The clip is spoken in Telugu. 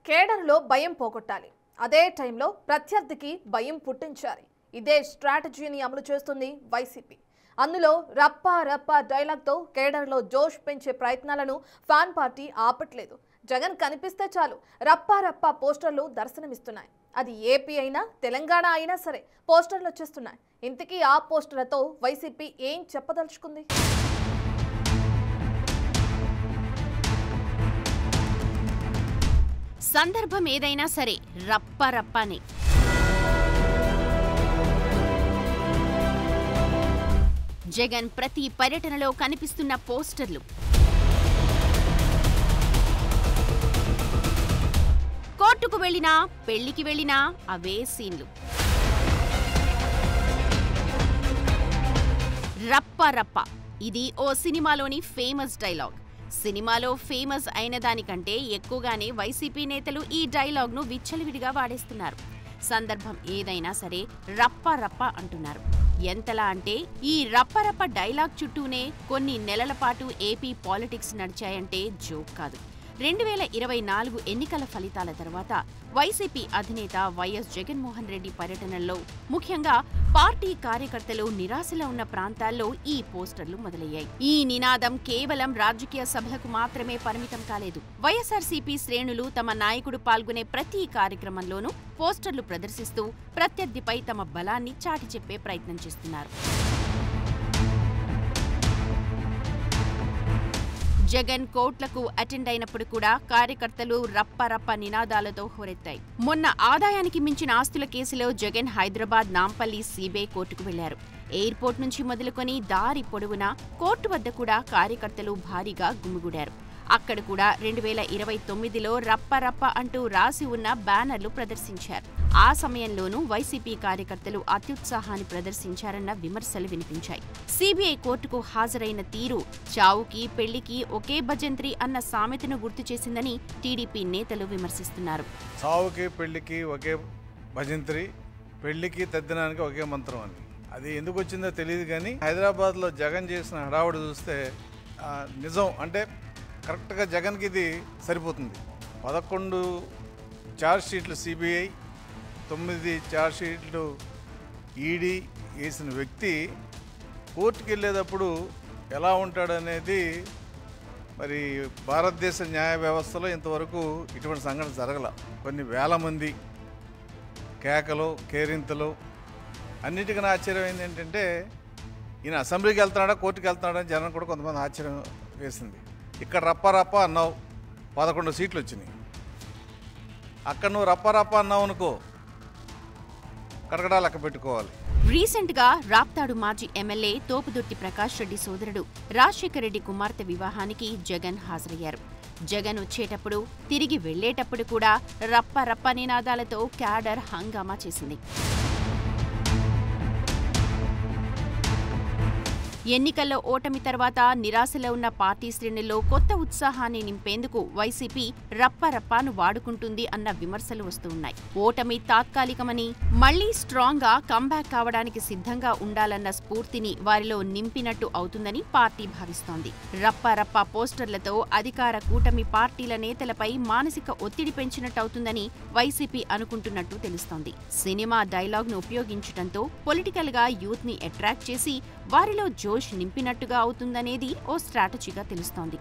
కేడర్లో భయం పోగొట్టాలి. అదే టైంలో ప్రత్యర్థికి భయం పుట్టించాలి. ఇదే స్ట్రాటజీని అమలు చేస్తుంది వైసీపీ. అందులో రప్పా రప్పా డైలాగ్తో కేడర్లో జోష్ పెంచే ప్రయత్నాలను ఫ్యాన్ పార్టీ ఆపట్లేదు. జగన్ కనిపిస్తే చాలు రప్పా రప్పా పోస్టర్లు దర్శనమిస్తున్నాయి. అది ఏపీ అయినా తెలంగాణ అయినా సరే పోస్టర్లు వచ్చేస్తున్నాయి. ఇంతకీ ఆ పోస్టర్లతో వైసీపీ ఏం చెప్పదలుచుకుంది? సందర్భం ఏదైనా సరే రప్పరప్పనే. జగన్ ప్రతి పర్యటనలో కనిపిస్తున్న పోస్టర్లు, కోర్టుకు వెళ్ళినా పెళ్లికి వెళ్ళినా అవే సీన్లు. రప్పరప్ప ఇది ఓ సినిమాలోని ఫేమస్ డైలాగ్. సినిమాలో ఫేమస్ అయిన దానికంటే ఎక్కువగానే వైసీపీ నేతలు ఈ డైలాగ్ను విచ్చలవిడిగా వాడేస్తున్నారు. సందర్భం ఏదైనా సరే రప్పరప్ప అంటున్నారు. ఎంతలా అంటే ఈ రప్పరప్ప డైలాగ్ చుట్టూనే కొన్ని నెలల పాటు ఏపీ పాలిటిక్స్ నడిచాయంటే జోక్ కాదు. 2024 ఎన్నికల ఫలితాల తర్వాత వైసీపీ అధినేత వైఎస్ జగన్మోహన్ రెడ్డి పర్యటనల్లో ముఖ్యంగా పార్టీ కార్యకర్తలు నిరాశలో ఉన్న ప్రాంతాల్లో ఈ పోస్టర్లు మొదలయ్యాయి. ఈ నినాదం కేవలం రాజకీయ సభలకు మాత్రమే పరిమితం కాలేదు. వైఎస్ఆర్సీపీ శ్రేణులు తమ నాయకుడు పాల్గొనే ప్రతి కార్యక్రమంలోనూ పోస్టర్లు ప్రదర్శిస్తూ ప్రత్యర్థిపై తమ బలాన్ని చాటి చెప్పే ప్రయత్నం చేస్తున్నారు. జగన్ కోర్టులకు అటెండ్ అయినప్పుడు కూడా కార్యకర్తలు రప్పరప్ప నినాదాలతో హోరెత్తాయి. మొన్న ఆదాయానికి మించిన ఆస్తుల కేసులో జగన్ హైదరాబాద్ నాంపల్లి సిబిఐ కోర్టుకు వెళ్లారు. ఎయిర్పోర్ట్ నుంచి మొదలుకొని దారి పొడవునా కోర్టు వద్ద కూడా కార్యకర్తలు భారీగా గుమిగూడారు. అక్కడ కూడా 2029లో రప్పరప్ప అంటూ రాసి ఉన్న బ్యానర్లు ప్రదర్శించారు. ఆ సమయంలోనూ వైసీపీ కార్యకర్తలు అత్యుత్సాహాన్ని ప్రదర్శించారన్న విమర్శలు వినిపించాయి. సిబిఐ కోర్టుకు హాజరైన తీరు చావుకి పెళ్లికి ఒకే భజంత్రి అన్న సామెతను గుర్తు చేసిందని టీడీపీ నేతలు విమర్శిస్తున్నారు. చావుకి పెళ్లికి ఒకే భజంత్రి, పెళ్లికి తద్దినానికి ఒకే మంత్రం అని. అది ఎందుకు వచ్చిందో తెలియదు కానీ హైదరాబాద్లో జగన్ చేసిన హడావుడి చూస్తే నిజం అంటే కరెక్ట్గా జగన్కి ఇది సరిపోతుంది. 11 ఛార్జ్ షీట్లు సిబిఐ, 9 ఛార్జ్ షీట్లు ఈడీ వేసిన వ్యక్తి కోర్టుకు వెళ్ళేటప్పుడు ఎలా ఉంటాడనేది మరి భారతదేశ న్యాయ వ్యవస్థలో ఇంతవరకు ఇటువంటి సంఘటన జరగల. కొన్ని వేల మంది కేకలు, కేరింతలు. అన్నిటికన్నా ఆశ్చర్యం ఏంటంటే ఈయన అసెంబ్లీకి వెళ్తున్నాడా కోర్టుకు వెళ్తున్నాడా జనం కూడా కొంతమంది ఆశ్చర్యం వేసింది. ఇక్కడ రప్పరప్ప అన్నావు, 11 సీట్లు వచ్చినాయి. అక్కడ నువ్వు రప్పరప్ప అన్నావు అనుకో, కడగడా లెక్క పెట్టుకోవాలి. రీసెంట్ గా రాప్తాడు మాజీ ఎమ్మెల్యే తోపుదుర్తి ప్రకాష్ రెడ్డి సోదరుడు రాజశేఖర్ రెడ్డి కుమార్తె వివాహానికి జగన్ హాజరయ్యారు. జగన్ వచ్చేటప్పుడు తిరిగి వెళ్లేటప్పుడు కూడా రప్పరప్ప నినాదాలతో క్యాడర్ హంగామా చేసింది. ఎన్నికల్లో ఓటమి తర్వాత నిరాశలో ఉన్న పార్టీ శ్రేణుల్లో కొత్త ఉత్సాహాన్ని నింపేందుకు వైసీపీ రప్పరప్పాను వాడుకుంటుంది అన్న విమర్శలు వస్తున్నాయి. ఓటమి తాత్కాలికమని మళ్లీ స్ట్రాంగ్ గా కంబ్యాక్ కావడానికి సిద్ధంగా ఉండాలన్న స్ఫూర్తిని వారిలో నింపినట్టు అవుతుందని పార్టీ భావిస్తోంది. రప్పరప్ప పోస్టర్లతో అధికార కూటమి పార్టీల నేతలపై మానసిక ఒత్తిడి పెంచినట్టవుతుందని వైసీపీ అనుకుంటున్నట్టు తెలుస్తోంది. సినిమా డైలాగ్ను ఉపయోగించడంతో పొలిటికల్ గా యూత్ ని అట్రాక్ట్ చేసి వారిలో జోష్ నింపినట్టుగా అవుతుందనేది ఓ స్ట్రాటజీగా తెలుస్తోంది.